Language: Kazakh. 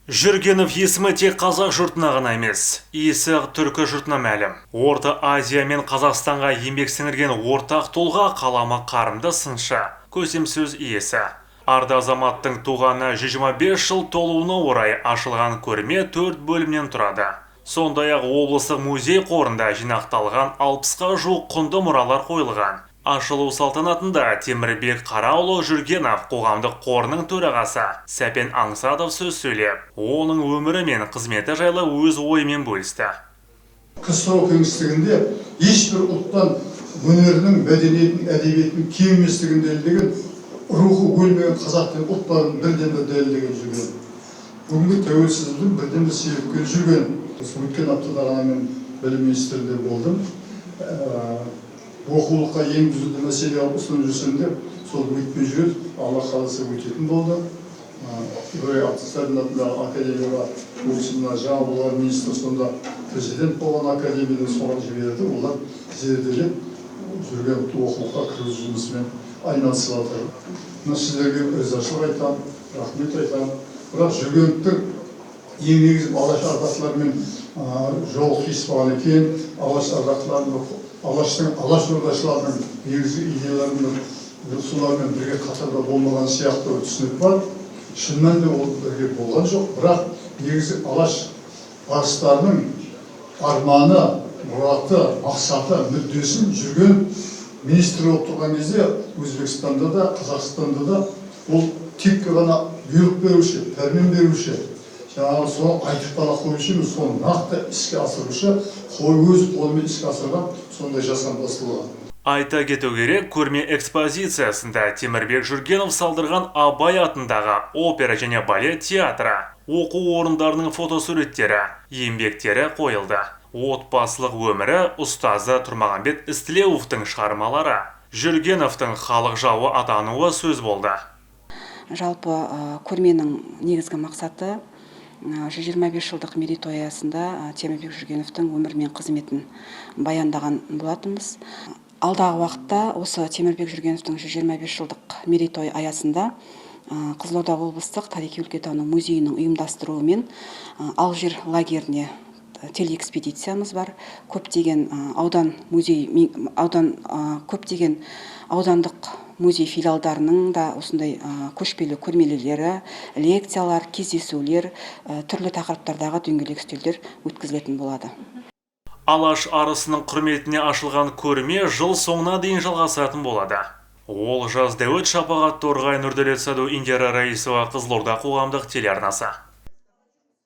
Жүргенов есімі тек қазақ жұртына ғана емес, иесі түркі жұртына мәлім. Орта Азия мен Қазақстанға еңбек сіңірген ортақ тұлға, қаламы қарымды сыншы, көсемсөз иесі. Арда азаматтың туғанына 125 жыл толуына орай ашылған көрме 4 бөлімнен тұрады. Сондай-ақ облыстық музей қорында жинақталған 60-қа жуық құнды мұралар қойылған. Ашылу салтанатында Темірбек Қараұлы Жүргенов қоғамдық қорының төрағасы Сәпен Аңсадов сөз сөйлеп, оның өмірі мен қызметі жайлы өз ойымен бөлісті. КСР кеңістігінде ешбір ұлттан өнерінің, мәдениетін, әдебиетін кем еместігін дәлелдеген, рухы өлмеген қазақтың ұлттарын бірден-бір дәлелдеген Жүрген. Бүгінгі тәуелсіздіктің бірден-бір себепкері Жүрген. Өткен аптада ғана мен білім министрінде болдым. Оқулыққа енгізуді мәселе ұсынып жүрсем де, сол өтпей жүреді, Алла қаласа өтетін болды. Ибрай Алтынсаринатындағы академияға өсіміне жаңа болған министр сонда президент болған академиядан соған жіберді. Олар зерделеп жүрген оқулыққа кіргізу жұмысымен айналысып жатыр. Сіздерге ризашылық айтамын, рахмет айтамын. Бірақ Жүргеновтің ең негізгі алаш ардақтыларымен жол қиыспаған екен, алаш ордашыларының негізгі идеяларының солармен бірге қатарда болмаған сияқты түсінік бар. Шынымен де ол бірге болған жоқ, бірақ негізгі алаш арыстарының арманы, мұраты, мақсаты, мүддесін Жүрген министр болып тұрған кезде Өзбекстанда да, Қазақстанда да ол тек ғана бұйрық беруші, пәрмен беруші, жаңағы соны айтып қана қоюшы емес, соны нақты іске асырушы, өз қолымен іске асырған сондай жасампаздығы. Айта кету керек, көрме экспозициясында Темірбек Жүргенов салдырған Абай атындағы опера және балет театры, оқу орындарының фотосуреттері, еңбектері қойылды. Отбасылық өмірі ұстазы Тұрмағамбет Істілеуовтың шығармалары, Жүргеновтың халық жауы атануы сөз болды. Жалпы көрменің негізгі мақсаты 125 жылдық мерейтой аясында Темірбек Жүргеновтың өмірі мен қызметін баяндаған болатынбыз. Алдағы уақытта осы Темірбек Жүргеновтың 125 жылдық мерейтой аясында Қызылорда облыстық тарихи-өлкетану музейінің ұйымдастыруымен Алжир лагеріне телеэкспедициямыз бар. Көптеген аудандық музей филиалдарының да осындай көшпелі көрмелері, лекциялар, кездесулер, түрлі тақырыптардағы дөңгелек үстелдер өткізілетін болады. Алаш арысының құрметіне ашылған көрме жыл соңына дейін жалғасатын болады. Ол жаз Дәуіт Шапағат Торғай Нұрдәулет Саду Индира Раисова Қызылорда қоғамдық телеарнасы.